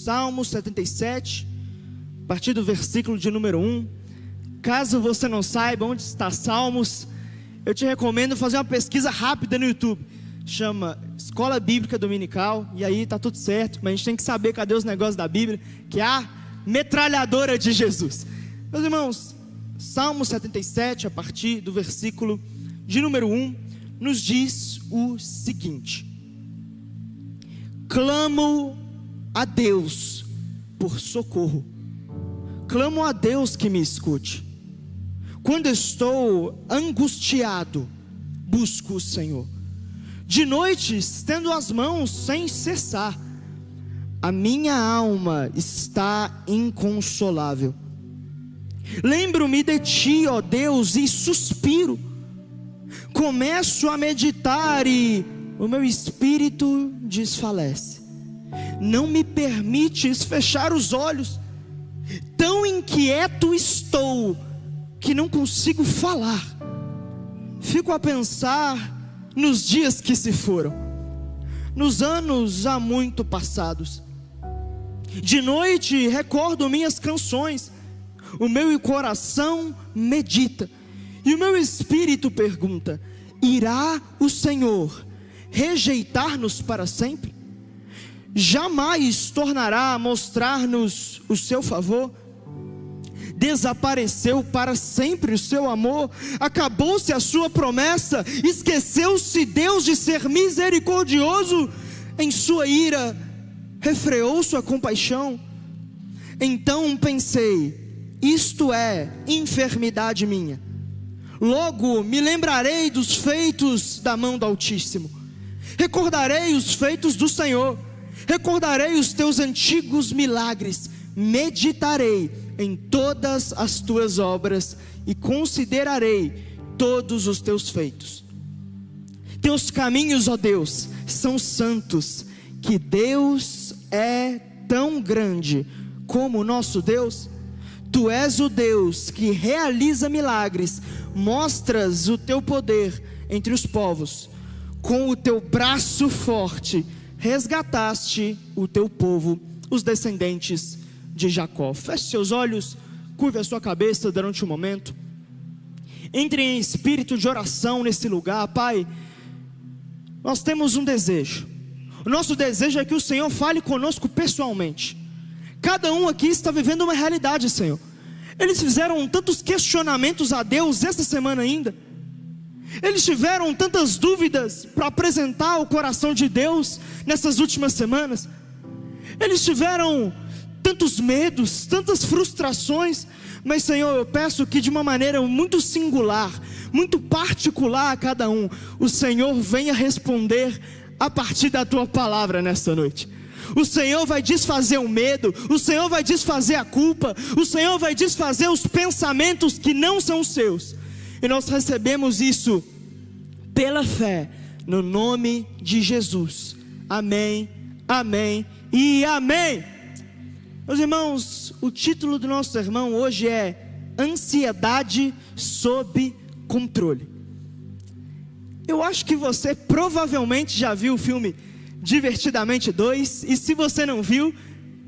Salmo 77, a partir do versículo de número 1. Caso você não saiba onde está Salmos, eu te recomendo fazer uma pesquisa rápida no YouTube. Chama Escola Bíblica Dominical, e aí tá tudo certo, mas a gente tem que saber cadê os negócios da Bíblia, que é a metralhadora de Jesus. Meus irmãos, Salmo 77, a partir do versículo de número 1, nos diz o seguinte: clamo a Deus por socorro, clamo a Deus que me escute. Quando estou angustiado, busco o Senhor. De noite estendo as mãos sem cessar, a minha alma está inconsolável. Lembro-me de ti, ó Deus, e suspiro. Começo a meditar e o meu espírito desfalece. Não me permites fechar os olhos. Tão inquieto estou que não consigo falar. Fico a pensar nos dias que se foram, nos anos há muito passados. De noite recordo minhas canções, o meu coração medita, e o meu espírito pergunta: irá o Senhor rejeitar-nos para sempre? Jamais tornará a mostrar-nos o seu favor? Desapareceu para sempre o seu amor, acabou-se a sua promessa, esqueceu-se Deus de ser misericordioso, em sua ira refreou sua compaixão. Então pensei: isto é enfermidade minha. Logo me lembrarei dos feitos da mão do Altíssimo, recordarei os feitos do Senhor, recordarei os teus antigos milagres, meditarei em todas as tuas obras e considerarei todos os teus feitos. Teus caminhos, ó Deus, são santos. Que Deus é tão grande como o nosso Deus? Tu és o Deus que realiza milagres, mostras o teu poder entre os povos. Com o teu braço forte resgataste o teu povo, os descendentes de Jacó. Feche seus olhos, curve a sua cabeça durante um momento. Entre em espírito de oração nesse lugar. Pai, nós temos um desejo. O nosso desejo é que o Senhor fale conosco pessoalmente. Cada um aqui está vivendo uma realidade, Senhor. Eles fizeram tantos questionamentos a Deus essa semana ainda. Eles tiveram tantas dúvidas para apresentar ao coração de Deus nessas últimas semanas. Eles tiveram tantos medos, tantas frustrações. Mas, Senhor, eu peço que de uma maneira muito singular, muito particular a cada um, o Senhor venha responder a partir da tua palavra nessa noite. O Senhor vai desfazer o medo, o Senhor vai desfazer a culpa, o Senhor vai desfazer os pensamentos que não são seus. E nós recebemos isso pela fé, no nome de Jesus. Amém, amém e amém. Meus irmãos, o título do nosso sermão hoje é Ansiedade sob controle. Eu acho que você provavelmente já viu o filme Divertidamente 2, e se você não viu,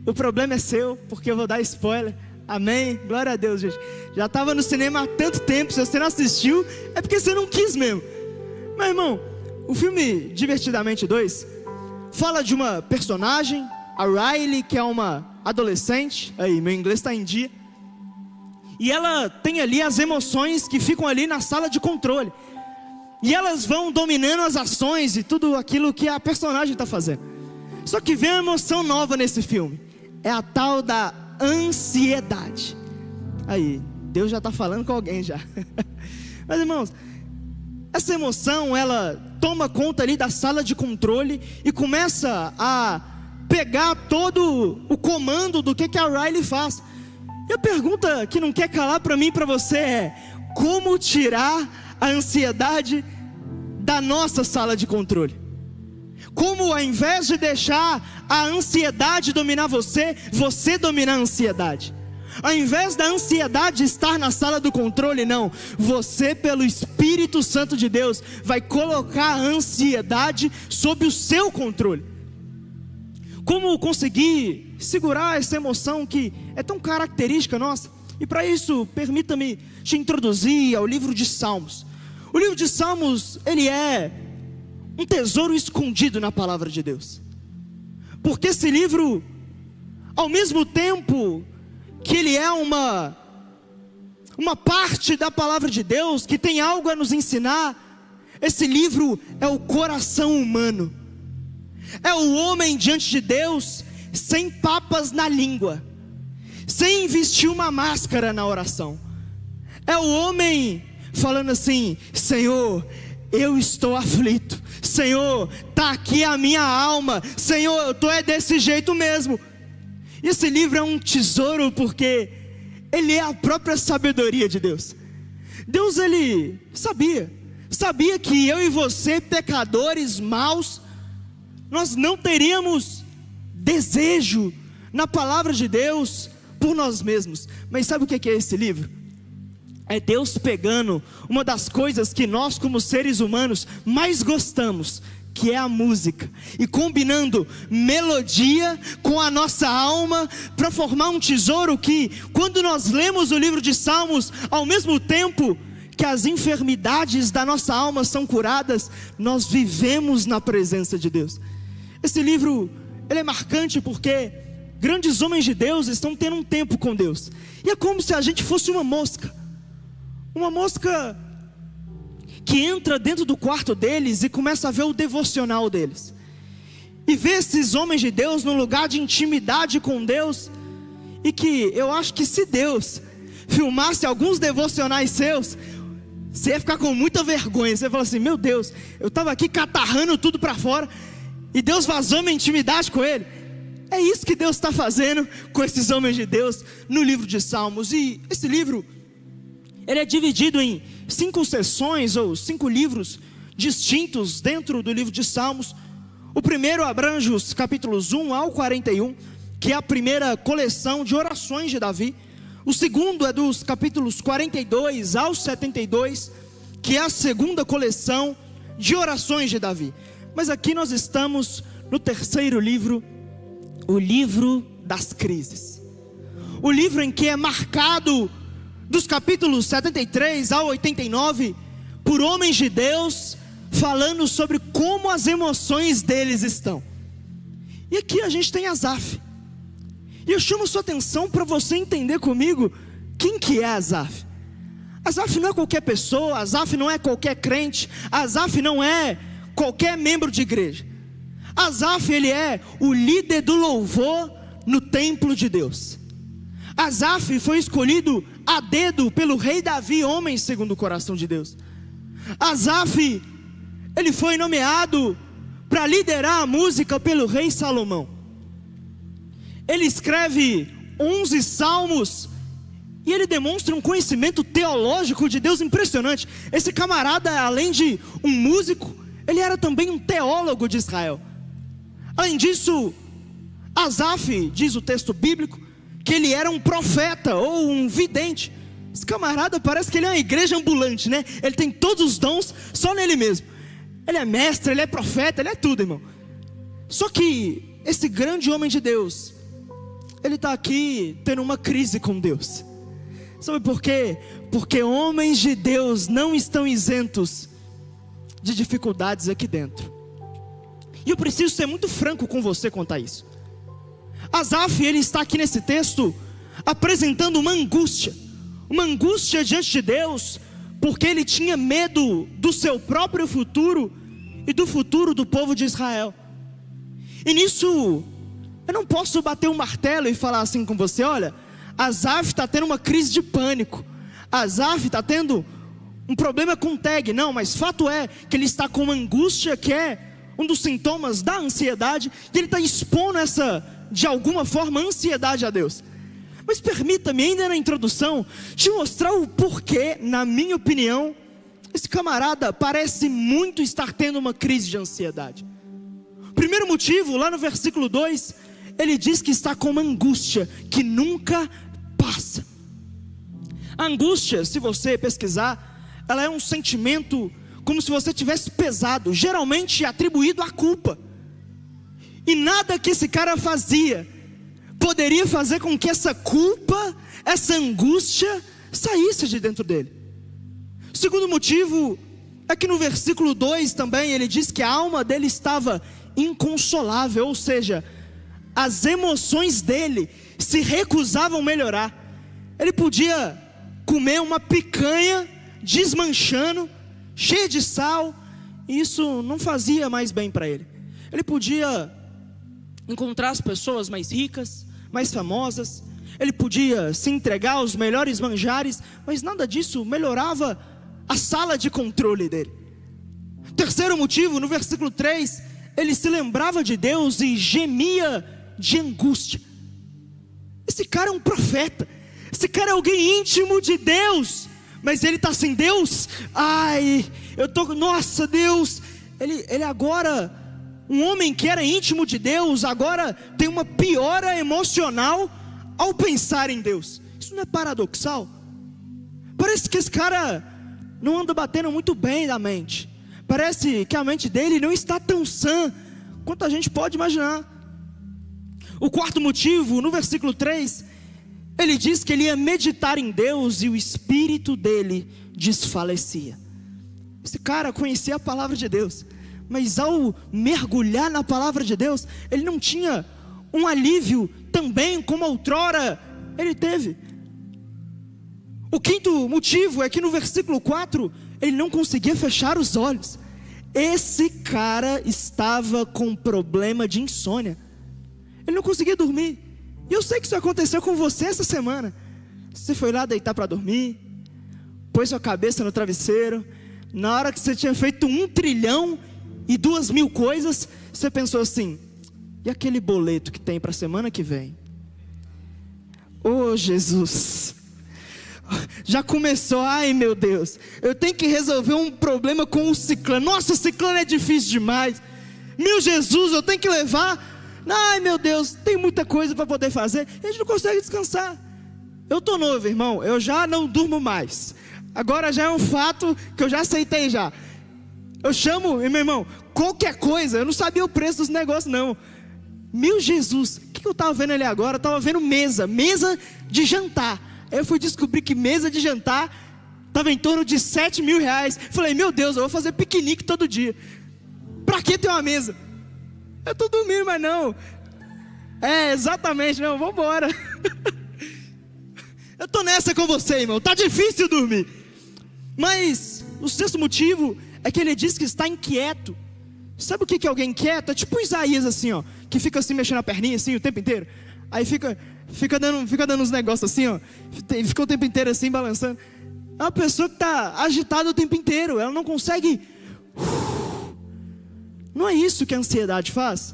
o problema é seu, porque eu vou dar spoiler. Amém, glória a Deus, gente. Já estava no cinema há tanto tempo. Se você não assistiu, é porque você não quis mesmo. Meu irmão, o filme Divertidamente 2 fala de uma personagem, a Riley, que é uma adolescente. Aí, meu inglês está em dia. E ela tem ali as emoções que ficam ali na sala de controle, e elas vão dominando as ações e tudo aquilo que a personagem está fazendo. Só que vem uma emoção nova nesse filme. É a tal da ansiedade. Aí, Deus já está falando com alguém já. Mas, irmãos, essa emoção, ela toma conta ali da sala de controle e começa a pegar todo o comando do que a Riley faz. E a pergunta que não quer calar para mim e para você é: como tirar a ansiedade da nossa sala de controle? Como, ao invés de deixar a ansiedade dominar você, você dominar a ansiedade? Ao invés da ansiedade estar na sala do controle, não, você, pelo Espírito Santo de Deus, vai colocar a ansiedade sob o seu controle. Como conseguir segurar essa emoção que é tão característica nossa? E para isso, permita-me te introduzir ao livro de Salmos. O livro de Salmos, ele é um tesouro escondido na palavra de Deus. Porque esse livro, ao mesmo tempo que ele é uma parte da palavra de Deus, que tem algo a nos ensinar, esse livro é o coração humano. É o homem diante de Deus, sem papas na língua, sem vestir uma máscara na oração. É o homem falando assim: Senhor, eu estou aflito. Senhor, está aqui a minha alma. Senhor, eu estou desse jeito mesmo. E esse livro é um tesouro porque ele é a própria sabedoria de Deus. Deus, ele sabia que eu e você, pecadores maus, nós não teríamos desejo na palavra de Deus por nós mesmos. Mas sabe o que é esse livro? É Deus pegando uma das coisas que nós como seres humanos mais gostamos, que é a música, e combinando melodia com a nossa alma, para formar um tesouro que, quando nós lemos o livro de Salmos, ao mesmo tempo que as enfermidades da nossa alma são curadas, nós vivemos na presença de Deus. Esse livro, ele é marcante porque grandes homens de Deus estão tendo um tempo com Deus, e é como se a gente fosse uma mosca que entra dentro do quarto deles e começa a ver o devocional deles, e vê esses homens de Deus num lugar de intimidade com Deus, e que eu acho que se Deus filmasse alguns devocionais seus, você ia ficar com muita vergonha. Você ia falar assim: meu Deus, eu estava aqui catarrando tudo para fora, e Deus vazou minha intimidade com Ele. É isso que Deus está fazendo com esses homens de Deus no livro de Salmos. E esse livro, ele é dividido em 5 sessões ou 5 livros distintos dentro do livro de Salmos. O primeiro abrange os capítulos 1 ao 41, que é a primeira coleção de orações de Davi. O segundo é dos capítulos 42 ao 72, que é a segunda coleção de orações de Davi. Mas aqui nós estamos no terceiro livro, o livro das crises. O livro em que é marcado dos capítulos 73 ao 89, por homens de Deus, falando sobre como as emoções deles estão. E aqui a gente tem Asaf. E eu chamo sua atenção para você entender comigo quem que é Asaf. Asaf não é qualquer pessoa, Asaf não é qualquer crente, Asaf não é qualquer membro de igreja. Asaf, ele é o líder do louvor no templo de Deus. Asaf foi escolhido a dedo pelo rei Davi, homem segundo o coração de Deus. Asaf, ele foi nomeado para liderar a música pelo rei Salomão. Ele escreve 11 salmos e ele demonstra um conhecimento teológico de Deus impressionante. Esse camarada, além de um músico, ele era também um teólogo de Israel. Além disso, Asaf, diz o texto bíblico, que ele era um profeta ou um vidente. Esse camarada parece que ele é uma igreja ambulante, né? Ele tem todos os dons só nele mesmo. Ele é mestre, ele é profeta, ele é tudo, irmão. Só que esse grande homem de Deus, ele está aqui tendo uma crise com Deus. Sabe por quê? Porque homens de Deus não estão isentos de dificuldades aqui dentro. E eu preciso ser muito franco com você quanto a isso. Asaf, ele está aqui nesse texto apresentando uma angústia diante de Deus, porque ele tinha medo do seu próprio futuro e do futuro do povo de Israel. E nisso, eu não posso bater um martelo e falar assim com você: olha, Asaf está tendo uma crise de pânico, Asaf está tendo um problema com tag. Não, mas fato é que ele está com uma angústia que é um dos sintomas da ansiedade, e ele está expondo de alguma forma, ansiedade a Deus. Mas permita-me, ainda na introdução, te mostrar o porquê, na minha opinião, esse camarada parece muito estar tendo uma crise de ansiedade. Primeiro motivo, lá no versículo 2, ele diz que está com uma angústia que nunca passa. A angústia, se você pesquisar, ela é um sentimento como se você tivesse pesado, geralmente atribuído à culpa. E nada que esse cara fazia poderia fazer com que essa culpa, essa angústia saísse de dentro dele. O segundo motivo é que no versículo 2 também ele diz que a alma dele estava inconsolável, ou seja, as emoções dele se recusavam a melhorar. Ele podia comer uma picanha desmanchando, cheia de sal, e isso não fazia mais bem para ele. Ele podia encontrar as pessoas mais ricas, mais famosas, ele podia se entregar aos melhores manjares, mas nada disso melhorava a sala de controle dele. Terceiro motivo, no versículo 3, ele se lembrava de Deus e gemia de angústia. Esse cara é um profeta, esse cara é alguém íntimo de Deus, mas ele está sem Deus. Nossa Deus, ele agora, um homem que era íntimo de Deus, agora tem uma piora emocional ao pensar em Deus. Isso não é paradoxal? Parece que esse cara não anda batendo muito bem da mente. Parece que a mente dele não está tão sã quanto a gente pode imaginar. O quarto motivo, no versículo 3, ele diz que ele ia meditar em Deus e o espírito dele desfalecia. Esse cara conhecia a palavra de Deus, mas ao mergulhar na palavra de Deus, ele não tinha um alívio também como outrora ele teve. O quinto motivo é que no versículo 4, ele não conseguia fechar os olhos. Esse cara estava com problema de insônia. Ele não conseguia dormir. E eu sei que isso aconteceu com você essa semana. Você foi lá deitar para dormir, pôs sua cabeça no travesseiro. Na hora que você tinha feito 1.200.000 coisas, você pensou assim: e aquele boleto que tem para a semana que vem? Oh Jesus, já começou, ai meu Deus, eu tenho que resolver um problema com o ciclano. Nossa, o ciclano é difícil demais. Meu Jesus, eu tenho que levar. Ai meu Deus, tem muita coisa para poder fazer. A gente não consegue descansar. Eu estou novo, irmão, eu já não durmo mais. Agora já é um fato que eu já aceitei já. Eu chamo, meu irmão, qualquer coisa. Eu não sabia o preço dos negócios não. Meu Jesus, o que eu estava vendo ali agora? Eu estava vendo mesa de jantar. Aí eu fui descobrir que mesa de jantar estava em torno de R$7.000. Falei, meu Deus, eu vou fazer piquenique todo dia. Para que ter uma mesa? Eu estou dormindo, mas não. Exatamente, não, vamos embora. Eu estou nessa com você, irmão, está difícil dormir. Mas o sexto motivo é que ele diz que está inquieto. Sabe o que é alguém inquieto? É tipo Isaías assim, ó, que fica assim mexendo a perninha assim o tempo inteiro. Aí fica dando uns negócios assim, ó, fica o tempo inteiro assim balançando. É uma pessoa que está agitada o tempo inteiro. Ela não consegue. Não é isso que a ansiedade faz?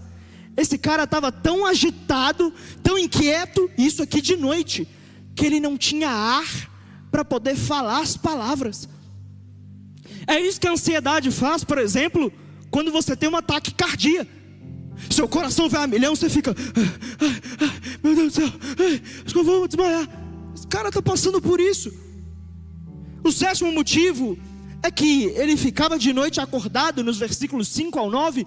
Esse cara estava tão agitado, tão inquieto, isso aqui de noite, que ele não tinha ar para poder falar as palavras. É isso que a ansiedade faz, por exemplo, quando você tem um ataque cardíaco. Seu coração vai a milhão, você fica, meu Deus do céu, acho que eu vou desmaiar. Esse cara está passando por isso. O sétimo motivo é que ele ficava de noite acordado, nos versículos 5 ao 9,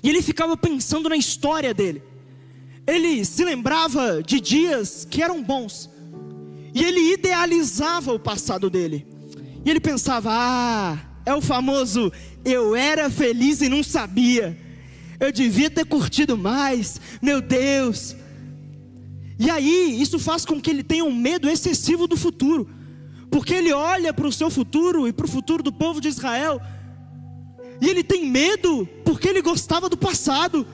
e ele ficava pensando na história dele. Ele se lembrava de dias que eram bons, e ele idealizava o passado dele. E ele pensava, é o famoso, eu era feliz e não sabia. Eu devia ter curtido mais, meu Deus. E aí, isso faz com que ele tenha um medo excessivo do futuro. Porque ele olha para o seu futuro e para o futuro do povo de Israel, e ele tem medo porque ele gostava do passado.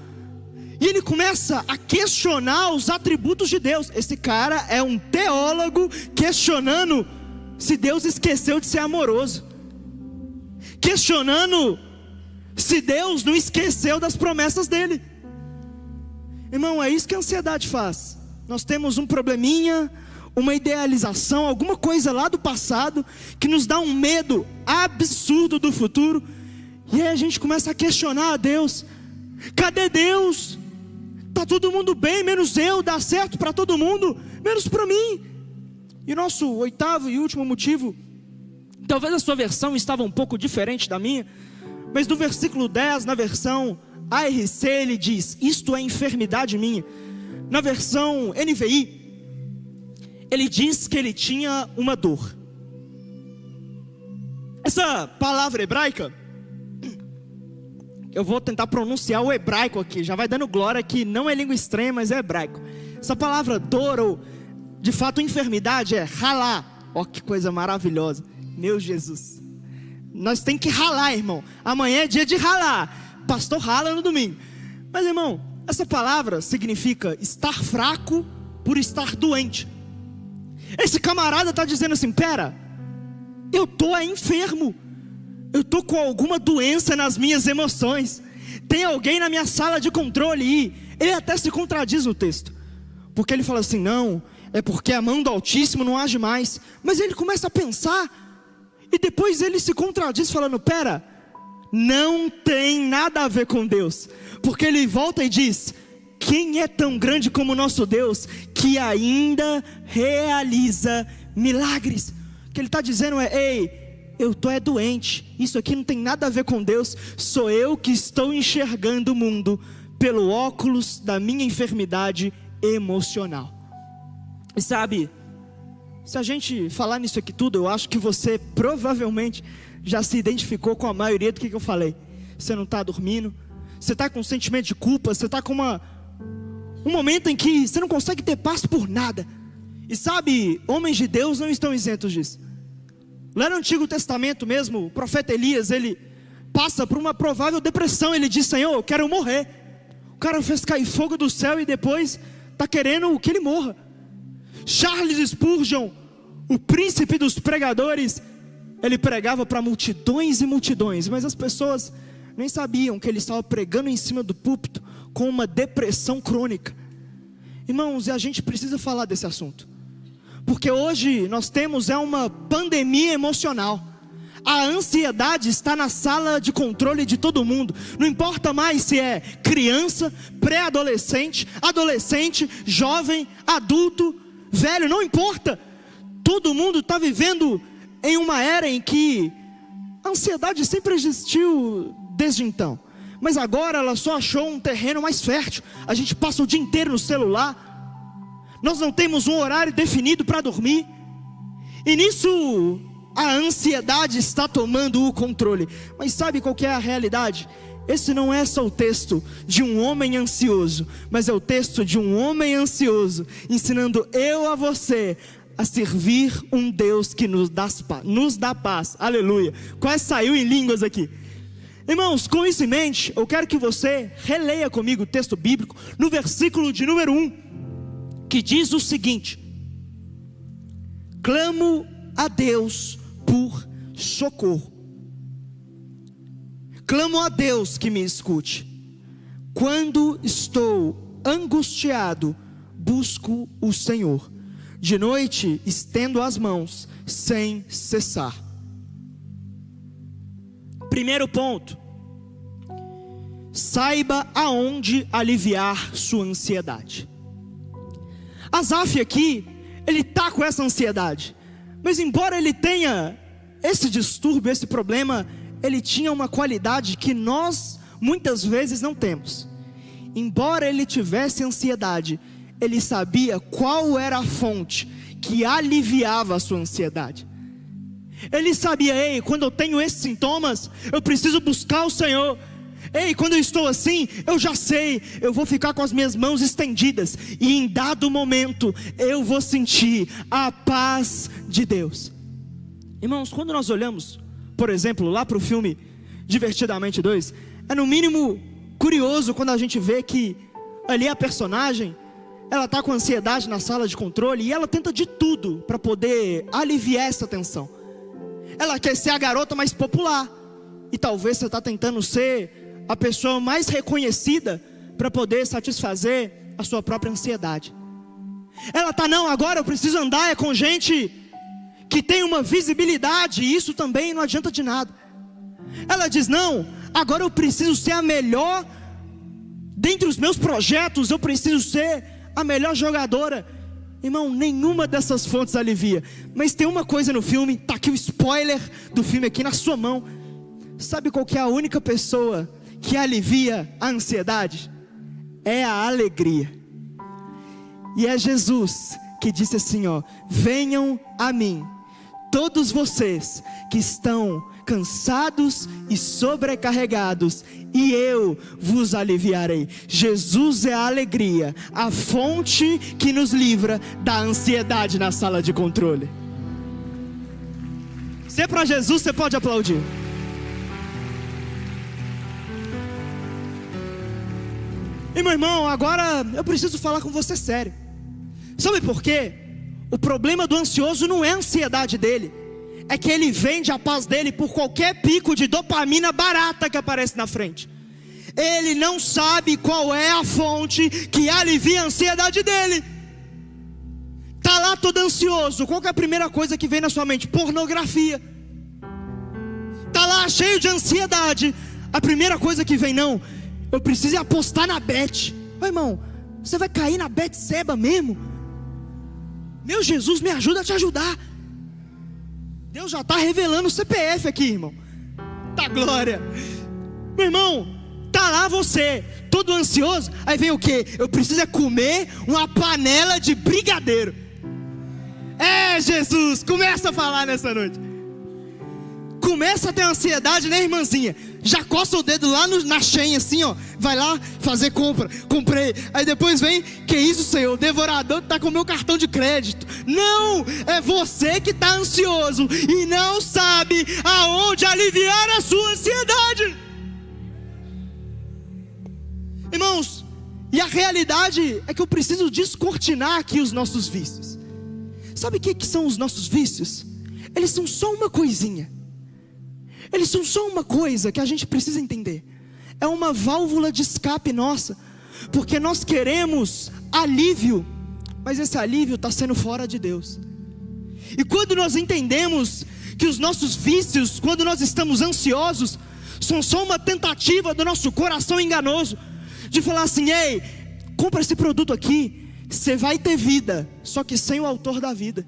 E ele começa a questionar os atributos de Deus. Esse cara é um teólogo questionando se Deus esqueceu de ser amoroso, questionando se Deus não esqueceu das promessas dele. Irmão, é isso que a ansiedade faz. Nós temos um probleminha, uma idealização, alguma coisa lá do passado que nos dá um medo absurdo do futuro, e aí a gente começa a questionar a Deus. Cadê Deus? Está todo mundo bem, menos eu, dá certo para todo mundo, menos para mim. E o nosso oitavo e último motivo, talvez a sua versão estava um pouco diferente da minha, mas no versículo 10, na versão ARC ele diz: isto é enfermidade minha. Na versão NVI, ele diz que ele tinha uma dor. Essa palavra hebraica, eu vou tentar pronunciar o hebraico aqui, já vai dando glória que não é língua estranha, mas é hebraico. Essa palavra dor, ou de fato enfermidade, é ralá. Ó, que coisa maravilhosa, meu Jesus. Nós temos que ralar, irmão. Amanhã é dia de ralar. Pastor rala no domingo. Mas, irmão, essa palavra significa estar fraco por estar doente. Esse camarada está dizendo assim: pera, eu estou enfermo, eu estou com alguma doença nas minhas emoções. Tem alguém na minha sala de controle. E ele até se contradiz no texto, porque ele fala assim: não, é porque a mão do Altíssimo não age mais. Mas ele começa a pensar, e depois ele se contradiz falando: pera, não tem nada a ver com Deus. Porque ele volta e diz: quem é tão grande como o nosso Deus, que ainda realiza milagres? O que ele está dizendo é: ei, eu estou doente, isso aqui não tem nada a ver com Deus. Sou eu que estou enxergando o mundo pelo óculos da minha enfermidade emocional. E sabe, se a gente falar nisso aqui tudo, eu acho que você provavelmente já se identificou com a maioria do que eu falei. Você não está dormindo, você está com um sentimento de culpa, você está com um momento em que você não consegue ter paz por nada. E sabe, homens de Deus não estão isentos disso. Lá no Antigo Testamento mesmo, o profeta Elias, ele passa por uma provável depressão. Ele diz: Senhor, eu quero morrer. O cara fez cair fogo do céu e depois está querendo que ele morra. Charles Spurgeon, o príncipe dos pregadores, ele pregava para multidões e multidões, mas as pessoas nem sabiam que ele estava pregando em cima do púlpito com uma depressão crônica. Irmãos, e a gente precisa falar desse assunto, porque hoje nós temos uma pandemia emocional. A ansiedade está na sala de controle de todo mundo. Não importa mais se é criança, pré-adolescente, adolescente, jovem, adulto, velho, não importa. Todo mundo está vivendo em uma era em que a ansiedade sempre existiu desde então, mas agora ela só achou um terreno mais fértil. A gente passa o dia inteiro no celular, nós não temos um horário definido para dormir, e nisso a ansiedade está tomando o controle. Mas sabe qual que é a realidade? Esse não é só o texto de um homem ansioso, mas é o texto de um homem ansioso ensinando eu a você a servir um Deus que nos dá paz. Aleluia. Quase saiu em línguas aqui. Irmãos, com isso em mente, eu quero que você releia comigo o texto bíblico no versículo de número 1, que diz o seguinte: clamo a Deus por socorro. Clamo a Deus que me escute. Quando estou angustiado, busco o Senhor. De noite estendo as mãos sem cessar. Primeiro ponto: saiba aonde aliviar sua ansiedade. Asaf aqui, ele está com essa ansiedade, mas embora ele tenha esse distúrbio, esse problema, ele tinha uma qualidade que nós muitas vezes não temos. Embora ele tivesse ansiedade, ele sabia qual era a fonte que aliviava a sua ansiedade. Ele sabia: ei, quando eu tenho esses sintomas, eu preciso buscar o Senhor. Ei, quando eu estou assim, eu já sei, eu vou ficar com as minhas mãos estendidas, e em dado momento, eu vou sentir a paz de Deus. Irmãos, quando nós olhamos, por exemplo, lá para o filme Divertidamente 2, é no mínimo curioso quando a gente vê que ali a personagem, ela está com ansiedade na sala de controle, e ela tenta de tudo para poder aliviar essa tensão. Ela quer ser a garota mais popular, e talvez você está tentando ser a pessoa mais reconhecida para poder satisfazer a sua própria ansiedade. Ela está: não, agora eu preciso andar com gente que tem uma visibilidade, e isso também não adianta de nada. Ela diz: não, agora eu preciso ser a melhor dentre os meus projetos, eu preciso ser a melhor jogadora. Irmão, nenhuma dessas fontes alivia. Mas tem uma coisa no filme, está aqui o spoiler do filme aqui na sua mão. Sabe qual que é a única pessoa que alivia a ansiedade? É a alegria. E é Jesus que disse assim, ó: venham a mim, todos vocês que estão cansados e sobrecarregados, e eu vos aliviarei. Jesus é a alegria, a fonte que nos livra da ansiedade na sala de controle. Se é para Jesus, você pode aplaudir. E meu irmão, agora eu preciso falar com você sério. Sabe por quê? O problema do ansioso não é a ansiedade dele, é que ele vende a paz dele por qualquer pico de dopamina barata que aparece na frente. Ele não sabe qual é a fonte que alivia a ansiedade dele. Está lá todo ansioso, qual que é a primeira coisa que vem na sua mente? Pornografia. Está lá cheio de ansiedade, a primeira coisa que vem, não, eu preciso apostar na bet. Ô irmão, você vai cair na Betseba mesmo? Meu Jesus, me ajuda a te ajudar. Deus já está revelando o CPF aqui, irmão. Tá glória. Meu irmão, tá lá você, todo ansioso. Aí vem o quê? Eu preciso comer uma panela de brigadeiro. É, Jesus, começa a falar nessa noite. Começa a ter ansiedade, né, irmãzinha? Já coça o dedo lá na Shein assim, ó. Vai lá fazer compra. Comprei. Aí depois vem, que isso, Senhor? O devorador está com o meu cartão de crédito. Não! É você que está ansioso e não sabe aonde aliviar a sua ansiedade. Irmãos, e a realidade é que eu preciso descortinar aqui os nossos vícios. Sabe o que são os nossos vícios? Eles são só uma coisinha. Eles são só uma coisa que a gente precisa entender. É uma válvula de escape nossa, porque nós queremos alívio, mas esse alívio está sendo fora de Deus. E quando nós entendemos que os nossos vícios, quando nós estamos ansiosos, são só uma tentativa do nosso coração enganoso, de falar assim: ei, compra esse produto aqui, você vai ter vida, só que sem o autor da vida.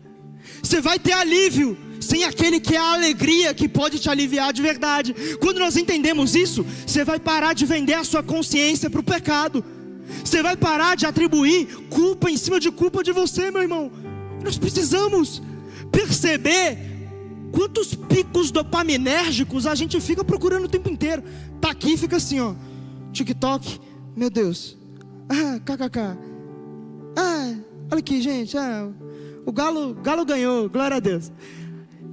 Você vai ter alívio sem aquele que é a alegria que pode te aliviar de verdade. Quando nós entendemos isso, você vai parar de vender a sua consciência para o pecado. Você vai parar de atribuir culpa em cima de culpa de você, meu irmão. Nós precisamos perceber quantos picos dopaminérgicos a gente fica procurando o tempo inteiro. Tá aqui e fica assim, ó, TikTok, meu Deus, kkk, olha aqui, gente, o Galo ganhou, glória a Deus.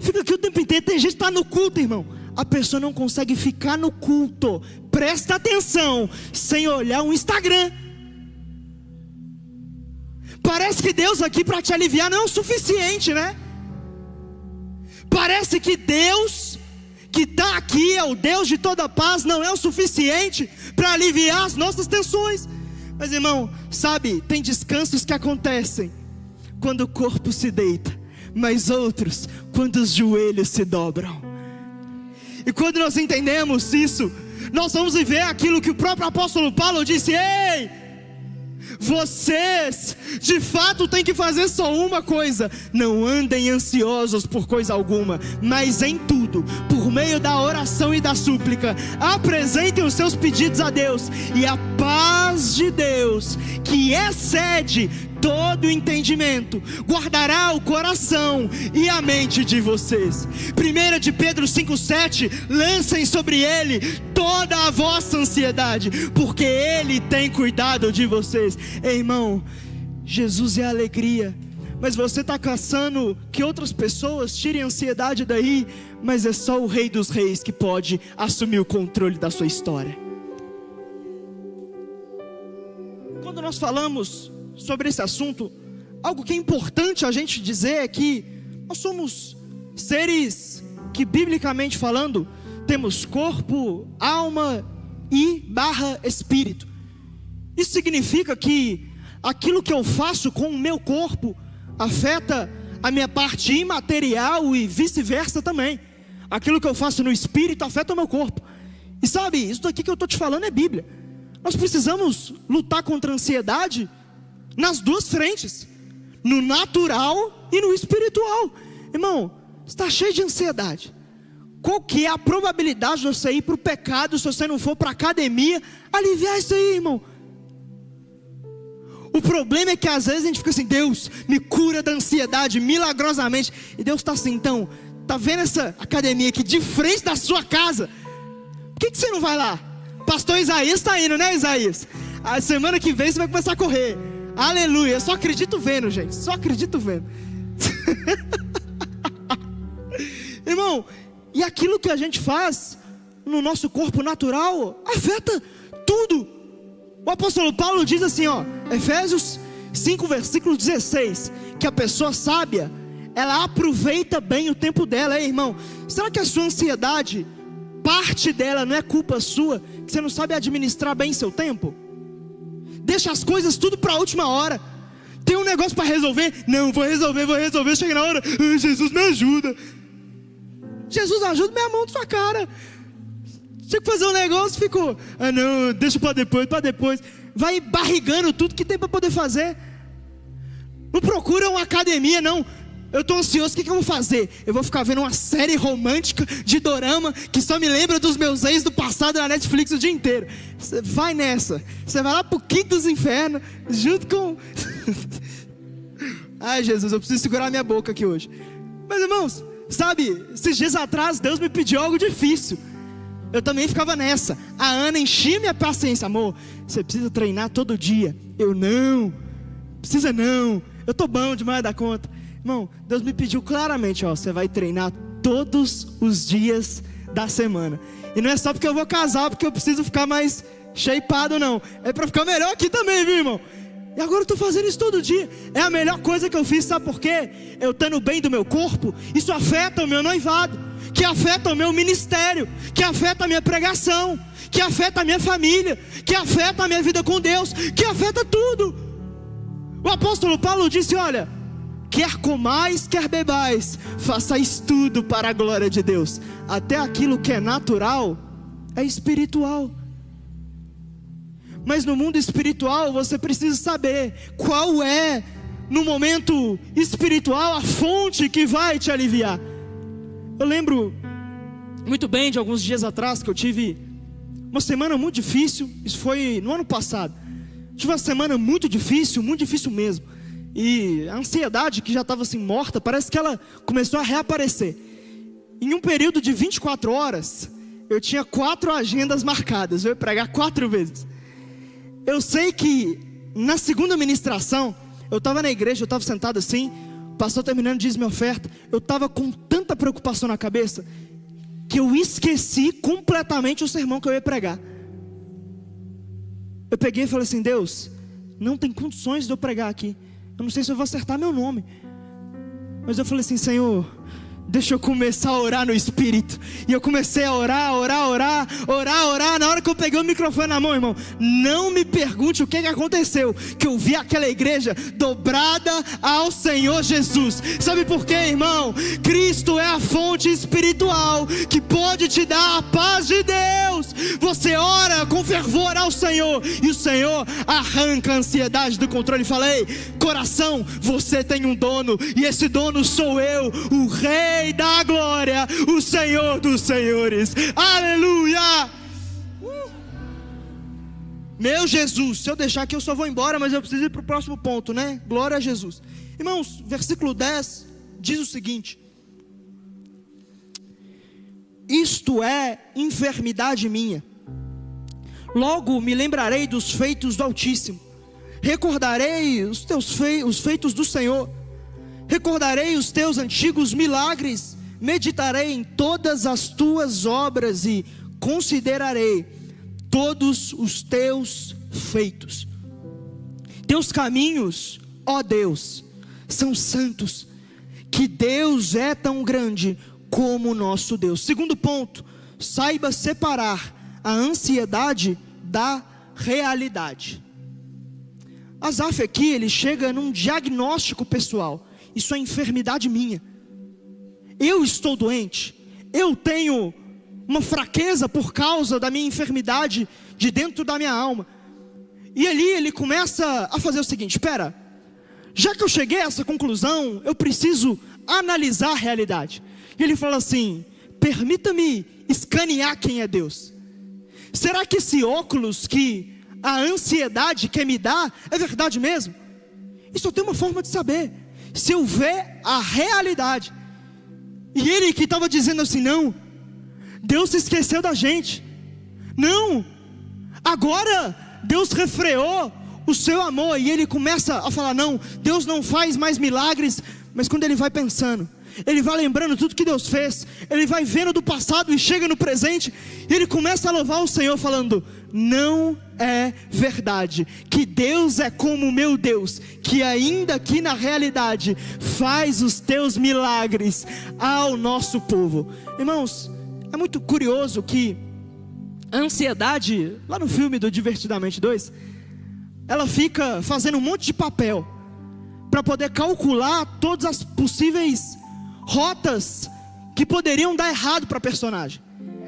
Fica aqui o tempo inteiro. Tem gente que está no culto, irmão. A pessoa não consegue ficar no culto, presta atenção, sem olhar o Instagram. Parece que Deus aqui para te aliviar não é o suficiente, né? Parece que Deus que está aqui é o Deus de toda paz, não é o suficiente para aliviar as nossas tensões. Mas irmão, sabe, tem descansos que acontecem quando o corpo se deita, mas outros quando os joelhos se dobram. E quando nós entendemos isso, nós vamos viver aquilo que o próprio apóstolo Paulo disse: ei, vocês de fato têm que fazer só uma coisa: não andem ansiosos por coisa alguma, mas em tudo, por meio da oração e da súplica, apresentem os seus pedidos a Deus, e a paz de Deus, que excede todo entendimento, guardará o coração e a mente de vocês. 1 de Pedro 5,7: lancem sobre ele toda a vossa ansiedade, porque ele tem cuidado de vocês. Ei, irmão, Jesus é a alegria, mas você está caçando que outras pessoas tirem a ansiedade daí, mas é só o Rei dos Reis que pode assumir o controle da sua história. Quando nós falamos sobre esse assunto, algo que é importante a gente dizer é que nós somos seres que, biblicamente falando, temos corpo, alma e espírito. Isso significa que aquilo que eu faço com o meu corpo afeta a minha parte imaterial e vice-versa também. Aquilo que eu faço no espírito afeta o meu corpo. E sabe, isso daqui que eu estou te falando é Bíblia. Nós precisamos lutar contra a ansiedade nas duas frentes, no natural e no espiritual. Irmão, você está cheio de ansiedade. Qual que é a probabilidade de você ir para o pecado se você não for para a academia aliviar isso aí, irmão? O problema é que às vezes a gente fica assim: Deus, me cura da ansiedade milagrosamente. E Deus está assim: então, tá vendo essa academia aqui de frente da sua casa? Por que você não vai lá? Pastor Isaías está indo, né, Isaías? A semana que vem você vai começar a correr. Aleluia, eu só acredito vendo, gente. Só acredito vendo. Irmão, e aquilo que a gente faz no nosso corpo natural afeta tudo. O apóstolo Paulo diz assim, ó, Efésios 5, versículo 16, que a pessoa sábia, ela aproveita bem o tempo dela. Ei, irmão, será que a sua ansiedade, parte dela não é culpa sua, que você não sabe administrar bem seu tempo? Deixa as coisas tudo para a última hora. Tem um negócio para resolver, não, vou resolver, chega na hora, Jesus me ajuda. Jesus ajuda, minha mão na sua cara. Tinha que fazer um negócio, ficou, não, deixa para depois. Vai barrigando tudo que tem para poder fazer. Não procura uma academia, não. Eu estou ansioso, o que eu vou fazer? Eu vou ficar vendo uma série romântica de dorama que só me lembra dos meus ex do passado na Netflix o dia inteiro. Você vai nessa. Você vai lá pro quinto dos infernos, junto com... Ai, Jesus, eu preciso segurar minha boca aqui hoje. Mas, irmãos, sabe, esses dias atrás Deus me pediu algo difícil. Eu também ficava nessa. A Ana enchia minha paciência: amor, você precisa treinar todo dia. Eu não, precisa não, eu estou bom demais da conta. Irmão, Deus me pediu claramente, ó, você vai treinar todos os dias da semana. E não é só porque eu vou casar, porque eu preciso ficar mais shapeado, não. É para ficar melhor aqui também, viu, irmão? E agora eu estou fazendo isso todo dia. É a melhor coisa que eu fiz, sabe por quê? Eu estando bem do meu corpo, isso afeta o meu noivado, que afeta o meu ministério, que afeta a minha pregação, que afeta a minha família, que afeta a minha vida com Deus, que afeta tudo. O apóstolo Paulo disse, olha, quer comais, quer bebais, façais tudo para a glória de Deus. Até aquilo que é natural é espiritual. Mas no mundo espiritual você precisa saber qual é, no momento espiritual, a fonte que vai te aliviar. Eu lembro muito bem de alguns dias atrás que eu tive uma semana muito difícil. Isso foi no ano passado. Tive uma semana muito difícil mesmo. E a ansiedade que já estava assim morta, parece que ela começou a reaparecer. Em um período de 24 horas, eu tinha 4 agendas marcadas. Eu ia pregar 4 vezes. Eu sei que na segunda ministração, eu estava na igreja, eu estava sentado assim, o pastor terminando de dizer minha oferta. Eu estava com tanta preocupação na cabeça, que eu esqueci completamente o sermão que eu ia pregar. Eu peguei e falei assim, Deus, não tem condições de eu pregar aqui. Eu não sei se eu vou acertar meu nome. Mas eu falei assim, Senhor, deixa eu começar a orar no Espírito. E eu comecei a orar. Na hora que eu peguei o microfone na mão, irmão, não me pergunte o que aconteceu, que eu vi aquela igreja dobrada ao Senhor Jesus. Sabe por quê, irmão? Cristo é a fonte espiritual que pode te dar a paz de Deus. Você ora com fervor ao Senhor, e o Senhor arranca a ansiedade do controle. E fala, ei, coração, você tem um dono, e esse dono sou eu, o Rei da glória, o Senhor dos senhores. Aleluia! Meu Jesus, se eu deixar aqui eu só vou embora, mas eu preciso ir para o próximo ponto, né? Glória a Jesus. Irmãos, versículo 10 diz o seguinte: isto é enfermidade minha, logo me lembrarei dos feitos do Altíssimo, recordarei os feitos do Senhor, recordarei os teus antigos milagres, meditarei em todas as tuas obras e considerarei todos os teus feitos. Teus caminhos, ó Deus, são santos, que Deus é tão grande como o nosso Deus. Segundo ponto, saiba separar a ansiedade da realidade. Asaf aqui, ele chega num diagnóstico pessoal. Isso é enfermidade minha. Eu estou doente. Eu tenho uma fraqueza por causa da minha enfermidade de dentro da minha alma. E ali ele começa a fazer o seguinte: espera, já que eu cheguei a essa conclusão, eu preciso analisar a realidade. E ele fala assim: permita-me escanear quem é Deus. Será que esse óculos que a ansiedade quer me dar é verdade mesmo? Isso eu tenho uma forma de saber. Se eu ver a realidade. E ele que estava dizendo assim, não, Deus se esqueceu da gente. Não, agora Deus refreou o seu amor. E ele começa a falar, não, Deus não faz mais milagres. Mas quando ele vai pensando, ele vai lembrando tudo que Deus fez, ele vai vendo do passado e chega no presente, e ele começa a louvar o Senhor falando, não é verdade que Deus é como o meu Deus, que ainda aqui na realidade faz os teus milagres ao nosso povo. Irmãos, é muito curioso que a ansiedade, lá no filme do Divertidamente 2, ela fica fazendo um monte de papel para poder calcular todas as possíveis rotas que poderiam dar errado para a personagem.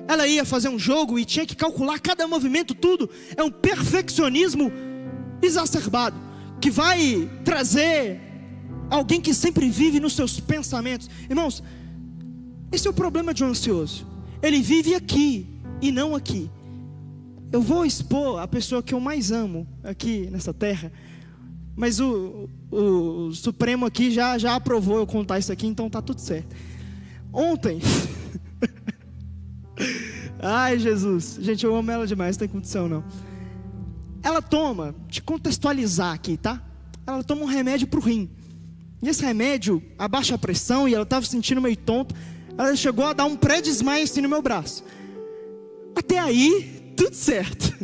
Ela ia fazer um jogo e tinha que calcular cada movimento, tudo. É um perfeccionismo exacerbado, que vai trazer alguém que sempre vive nos seus pensamentos. Irmãos, esse é o problema de um ansioso. Ele vive aqui e não aqui. Eu vou expor a pessoa que eu mais amo aqui nessa terra, mas o Supremo aqui já aprovou eu contar isso aqui, então tá tudo certo. Ontem ai Jesus, gente, eu amo ela demais, não tem condição não. Ela toma, te contextualizar aqui, tá? Ela toma um remédio pro rim, e esse remédio abaixa a pressão, e ela estava se sentindo meio tonta. Ela chegou a dar um pré-desmaio assim no meu braço. Até aí, tudo certo.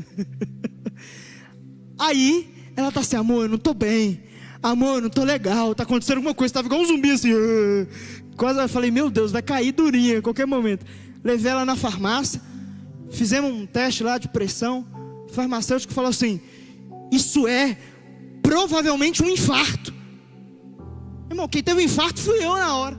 Aí ela tá assim, amor, eu não tô bem, amor, eu não tô legal, tá acontecendo alguma coisa, tava igual um zumbi assim, quase eu falei, meu Deus, vai cair durinha a qualquer momento. Levei ela na farmácia, fizemos um teste lá de pressão. O farmacêutico falou assim, isso é provavelmente um infarto. Irmão, quem teve um infarto fui eu na hora.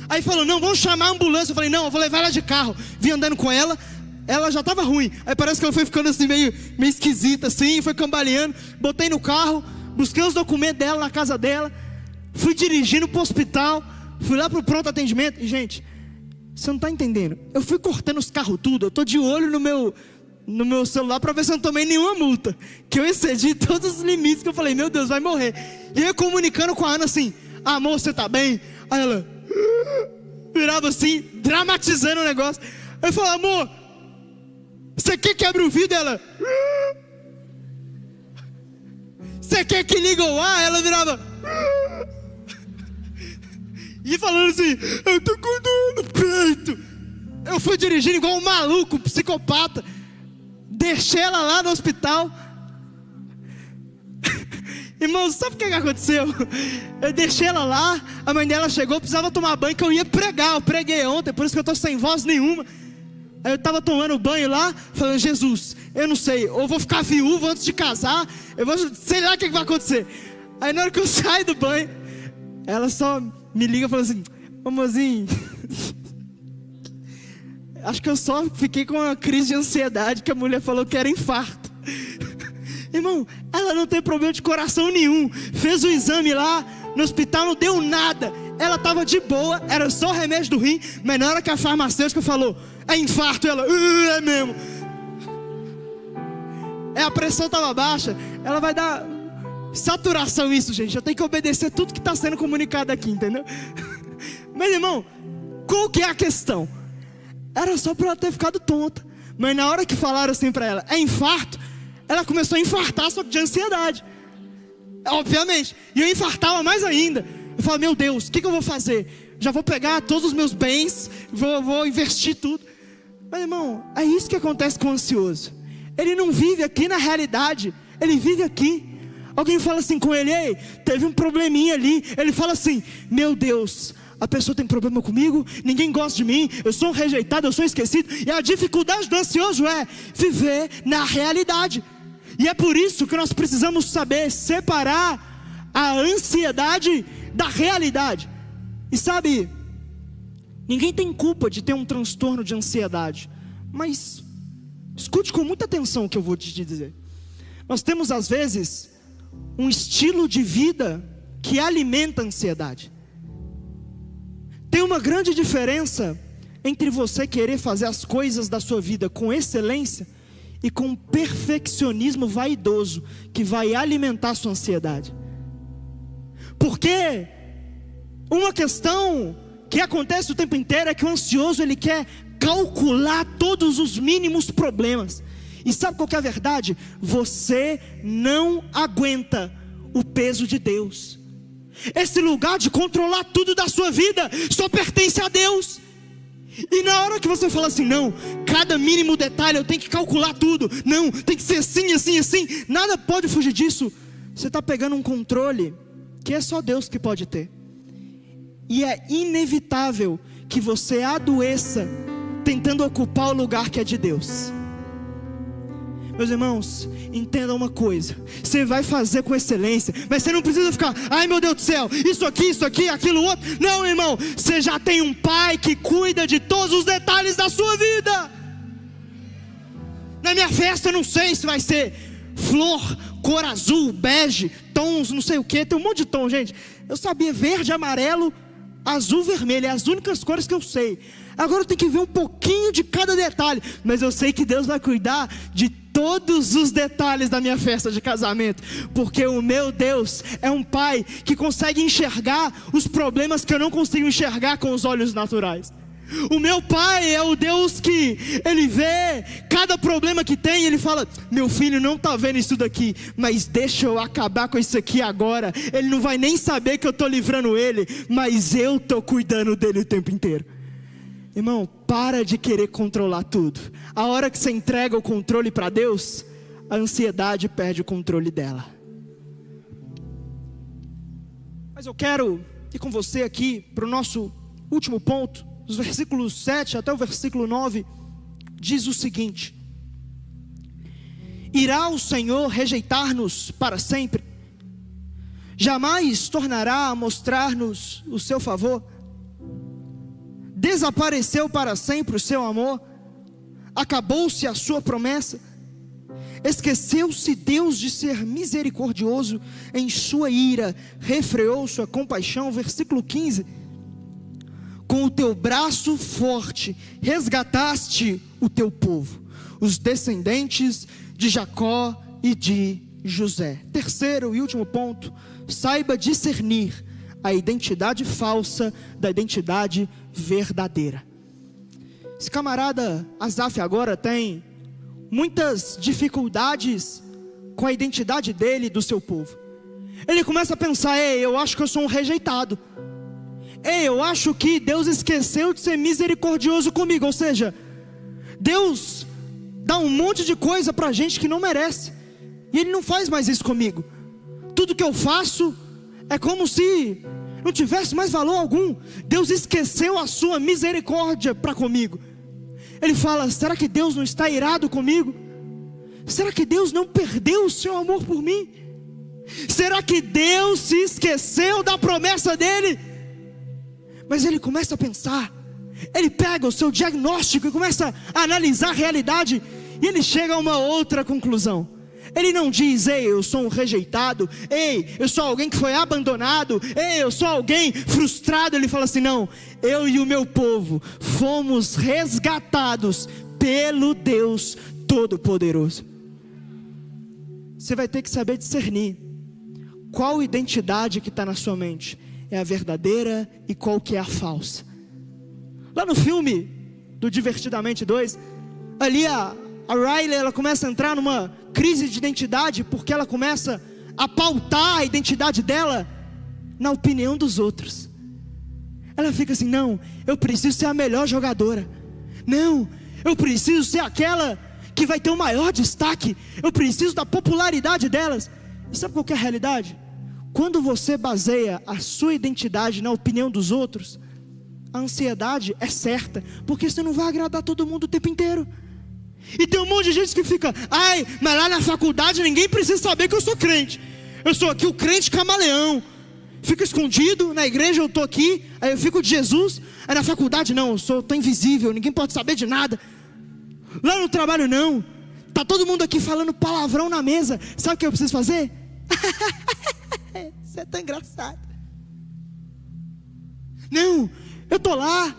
Aí falou, não, vamos chamar a ambulância. Eu falei, não, eu vou levar ela de carro. Vim andando com ela, ela já estava ruim. Aí parece que ela foi ficando assim meio esquisita assim, foi cambaleando. Botei no carro, busquei os documentos dela na casa dela, fui dirigindo para o hospital, fui lá para o pronto atendimento. E gente, você não está entendendo, eu fui cortando os carros tudo. Eu estou de olho no meu celular para ver se eu não tomei nenhuma multa, que eu excedi todos os limites, que eu falei, meu Deus, vai morrer. E eu comunicando com a Ana assim, amor, você está bem? Aí ela virava assim, dramatizando o negócio. Eu falei, amor, você quer que abra o vidro? Ela, você quer que liga o ar? Ela virava e falando assim, eu tô com dor no peito. Eu fui dirigindo igual um maluco, um psicopata. Deixei ela lá no hospital. Irmão, sabe o que aconteceu? Eu deixei ela lá, a mãe dela chegou, precisava tomar banho, que eu ia pregar. Eu preguei ontem, por isso que eu tô sem voz nenhuma. Aí eu tava tomando banho lá, falando, Jesus, eu não sei, ou vou ficar viúvo antes de casar, eu vou, sei lá o que vai acontecer. Aí na hora que eu saio do banho, ela só me liga e fala assim, amorzinho, acho que eu só fiquei com uma crise de ansiedade, que a mulher falou que era infarto. Irmão, ela não tem problema de coração nenhum. Fez o exame lá no hospital, não deu nada. Ela estava de boa, era só remédio do rim. Mas na hora que a farmacêutica falou, é infarto, ela, é mesmo. A pressão estava baixa. Ela vai dar saturação isso, gente. Eu tenho que obedecer tudo que está sendo comunicado aqui, entendeu? Mas irmão, qual que é a questão? Era só para ela ter ficado tonta. Mas na hora que falaram assim para ela, é infarto, ela começou a infartar, só que de ansiedade, obviamente. E eu infartava mais ainda. Eu falei, meu Deus, o que eu vou fazer? Já vou pegar todos os meus bens, vou investir tudo. Mas irmão, é isso que acontece com o ansioso. Ele não vive aqui na realidade, ele vive aqui. Alguém fala assim com ele, ei, teve um probleminha ali. Ele fala assim, meu Deus, a pessoa tem problema comigo, ninguém gosta de mim, eu sou um rejeitado, eu sou esquecido. E a dificuldade do ansioso é viver na realidade. E é por isso que nós precisamos saber separar a ansiedade da realidade. E sabe, ninguém tem culpa de ter um transtorno de ansiedade. Mas escute com muita atenção o que eu vou te dizer. Nós temos às vezes um estilo de vida que alimenta a ansiedade. Tem uma grande diferença entre você querer fazer as coisas da sua vida com excelência e com perfeccionismo vaidoso que vai alimentar a sua ansiedade. Porque uma questão que acontece o tempo inteiro é que o ansioso, ele quer calcular todos os mínimos problemas. E sabe qual que é a verdade? Você não aguenta o peso de Deus. Esse lugar de controlar tudo da sua vida só pertence a Deus. E na hora que você fala assim, não, cada mínimo detalhe eu tenho que calcular tudo, não, tem que ser assim, assim, assim, nada pode fugir disso, você está pegando um controle que é só Deus que pode ter. E é inevitável que você adoeça tentando ocupar o lugar que é de Deus. Meus irmãos, entenda uma coisa: você vai fazer com excelência, mas você não precisa ficar, ai meu Deus do céu, isso aqui, aquilo outro. Não, irmão, você já tem um pai que cuida de todos os detalhes da sua vida. Na minha festa eu não sei se vai ser flor, cor azul, bege, tons, não sei o que, tem um monte de tom, gente. Eu sabia verde, amarelo, azul, vermelho, é as únicas cores que eu sei. Agora eu tenho que ver um pouquinho de cada detalhe, mas eu sei que Deus vai cuidar de todos os detalhes da minha festa de casamento, porque o meu Deus é um pai que consegue enxergar os problemas que eu não consigo enxergar com os olhos naturais. O meu pai é o Deus que ele vê cada problema que tem e ele fala, meu filho não está vendo isso daqui, mas deixa eu acabar com isso aqui agora. Ele não vai nem saber que eu estou livrando ele, mas eu estou cuidando dele o tempo inteiro. Irmão, para de querer controlar tudo. A hora que você entrega o controle para Deus, a ansiedade perde o controle dela. Mas eu quero ir com você aqui para o nosso último ponto. Os versículos 7 até o versículo 9, diz o seguinte: irá o Senhor rejeitar-nos para sempre? Jamais tornará a mostrar-nos o seu favor? Desapareceu para sempre o seu amor? Acabou-se a sua promessa? Esqueceu-se Deus de ser misericordioso? Em sua ira refreou sua compaixão? Versículo 15: com o teu braço forte resgataste o teu povo, os descendentes de Jacó e de José. Terceiro e último ponto: saiba discernir a identidade falsa da identidade verdadeira. Esse camarada Asaf agora tem muitas dificuldades com a identidade dele e do seu povo. Ele começa a pensar, eu acho que eu sou um rejeitado. Eu acho que Deus esqueceu de ser misericordioso comigo. Ou seja, Deus dá um monte de coisa pra gente que não merece, e Ele não faz mais isso comigo. Tudo que eu faço é como se não tivesse mais valor algum. Deus esqueceu a sua misericórdia para comigo. Ele fala, será que Deus não está irado comigo? Será que Deus não perdeu o seu amor por mim? Será que Deus se esqueceu da promessa dele? Mas ele começa a pensar, ele pega o seu diagnóstico e começa a analisar a realidade, e ele chega a uma outra conclusão. Ele não diz, eu sou um rejeitado, eu sou alguém que foi abandonado, eu sou alguém frustrado. Ele fala assim, não, eu e o meu povo fomos resgatados pelo Deus Todo-Poderoso. Você vai ter que saber discernir qual identidade que está na sua mente é a verdadeira e qual que é a falsa. Lá no filme do Divertidamente 2, ali a Riley, ela começa a entrar numa crise de identidade, porque ela começa a pautar a identidade dela na opinião dos outros. Ela fica assim, não, eu preciso ser a melhor jogadora, não, eu preciso ser aquela que vai ter o maior destaque, eu preciso da popularidade delas. E sabe qual que é a realidade? Quando você baseia a sua identidade na opinião dos outros, a ansiedade é certa, porque você não vai agradar todo mundo o tempo inteiro. E tem um monte de gente que fica, mas lá na faculdade ninguém precisa saber que eu sou crente. Eu sou aqui o crente camaleão. Fico escondido, na igreja eu estou aqui, aí eu fico de Jesus. Aí na faculdade não, eu estou invisível, ninguém pode saber de nada. Lá no trabalho não, está todo mundo aqui falando palavrão na mesa. Sabe o que eu preciso fazer? Você é tão engraçado. Não, eu estou lá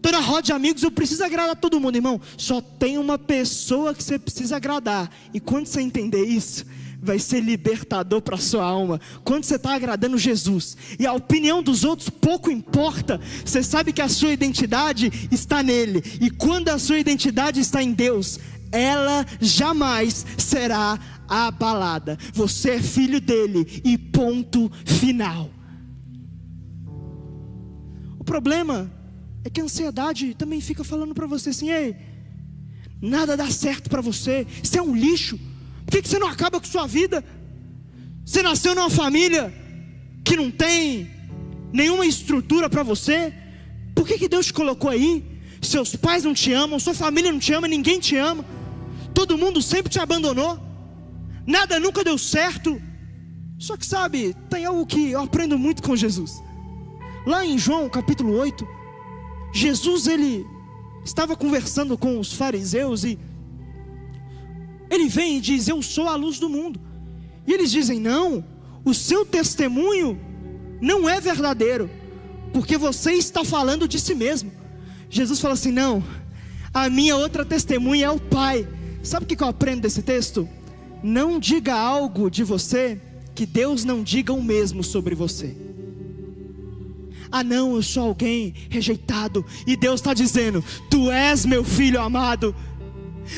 estou na roda de amigos, eu preciso agradar todo mundo. Irmão, só tem uma pessoa que você precisa agradar. E quando você entender isso, vai ser libertador para a sua alma. Quando você está agradando Jesus e a opinião dos outros pouco importa, você sabe que a sua identidade está nele. E quando a sua identidade está em Deus, ela jamais será abalada. Você é filho dele e ponto final. O problema é que a ansiedade também fica falando para você assim: ei, nada dá certo para você, você é um lixo. Por que você não acaba com sua vida? Você nasceu numa família que não tem nenhuma estrutura para você. Por que Deus te colocou aí? Seus pais não te amam, sua família não te ama, ninguém te ama. Todo mundo sempre te abandonou. Nada nunca deu certo. Só que sabe, tem algo que eu aprendo muito com Jesus. Lá em João capítulo 8, Jesus ele estava conversando com os fariseus e ele vem e diz: eu sou a luz do mundo. E eles dizem: não, o seu testemunho não é verdadeiro, porque você está falando de si mesmo. Jesus fala assim: não, a minha outra testemunha é o Pai. Sabe o que eu aprendo desse texto? Não diga algo de você que Deus não diga o mesmo sobre você. Ah não, eu sou alguém rejeitado, e Deus está dizendo: tu és meu filho amado.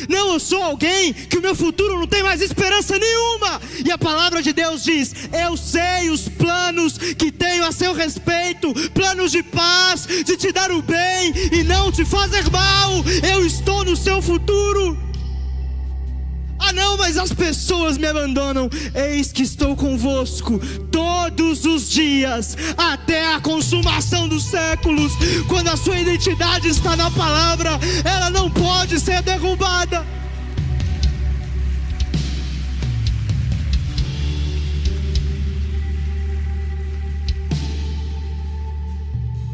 Não, eu sou alguém que o meu futuro não tem mais esperança nenhuma. E a palavra de Deus diz: eu sei os planos que tenho a seu respeito, planos de paz, de te dar o bem e não te fazer mal. Eu estou no seu futuro. Ah não, mas as pessoas me abandonam. Eis que estou convosco todos os dias, até a consumação dos séculos. Quando a sua identidade está na palavra, ela não pode ser derrubada.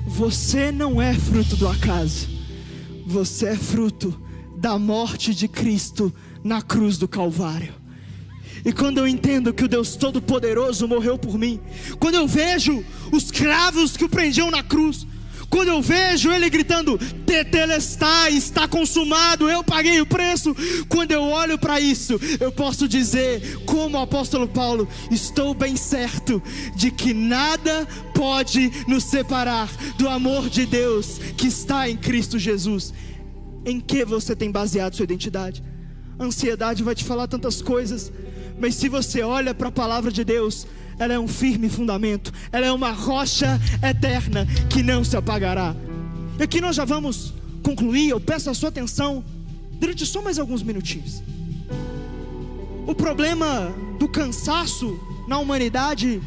Você não é fruto do acaso. Você é fruto da morte de Cristo na cruz do Calvário. E quando eu entendo que o Deus Todo-Poderoso morreu por mim, quando eu vejo os cravos que o prendiam na cruz, quando eu vejo Ele gritando: Tetelestai, está consumado, eu paguei o preço. Quando eu olho para isso, eu posso dizer, como o apóstolo Paulo: estou bem certo de que nada pode nos separar do amor de Deus que está em Cristo Jesus. Em que você tem baseado sua identidade? A ansiedade vai te falar tantas coisas, mas se você olha para a palavra de Deus, ela é um firme fundamento, ela é uma rocha eterna que não se apagará. E aqui nós já vamos concluir. Eu peço a sua atenção durante só mais alguns minutinhos. O problema do cansaço na humanidade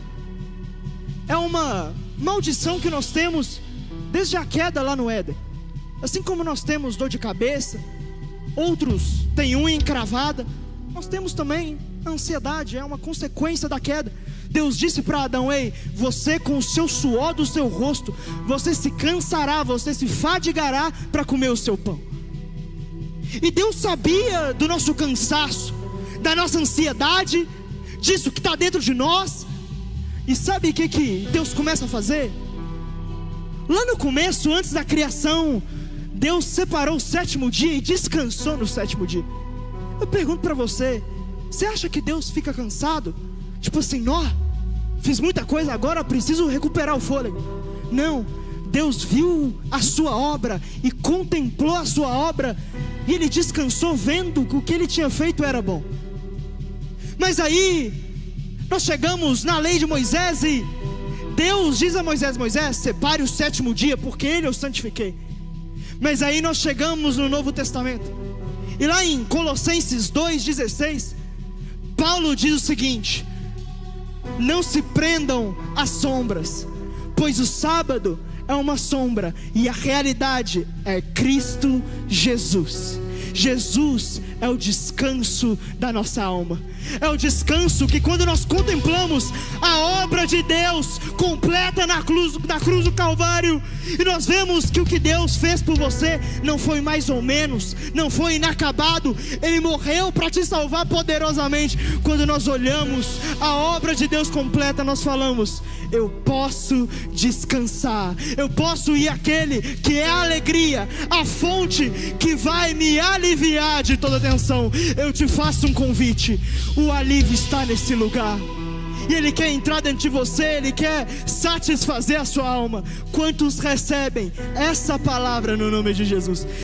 é uma maldição que nós temos desde a queda lá no Éden. Assim como nós temos dor de cabeça, outros têm unha encravada, nós temos também a ansiedade, é uma consequência da queda. Deus disse para Adão: ei, você com o seu suor do seu rosto, você se cansará, você se fadigará para comer o seu pão. E Deus sabia do nosso cansaço, da nossa ansiedade, disso que está dentro de nós. E sabe o que Deus começa a fazer? Lá no começo, antes da criação, Deus separou o sétimo dia e descansou no sétimo dia. Eu pergunto para você: você acha que Deus fica cansado? Tipo assim, fiz muita coisa, agora preciso recuperar o fôlego. Não, Deus viu a sua obra e contemplou a sua obra, e Ele descansou vendo que o que Ele tinha feito era bom. Mas aí, nós chegamos na lei de Moisés e Deus diz a Moisés: Moisés, separe o sétimo dia, porque Ele eu santifiquei. Mas aí nós chegamos no Novo Testamento, e lá em Colossenses 2,16, Paulo diz o seguinte: não se prendam às sombras, pois o sábado é uma sombra, e a realidade é Cristo Jesus. Jesus é o descanso da nossa alma. É o descanso que, quando nós contemplamos a obra de Deus completa na cruz do Calvário, e nós vemos que o que Deus fez por você não foi mais ou menos, não foi inacabado. Ele morreu para te salvar poderosamente. Quando nós olhamos a obra de Deus completa, nós falamos: eu posso descansar, eu posso ir àquele que é a alegria, a fonte que vai me aliviar de toda tensão. Eu te faço um convite: o alívio está nesse lugar, e Ele quer entrar dentro de você, Ele quer satisfazer a sua alma. Quantos recebem essa palavra no nome de Jesus?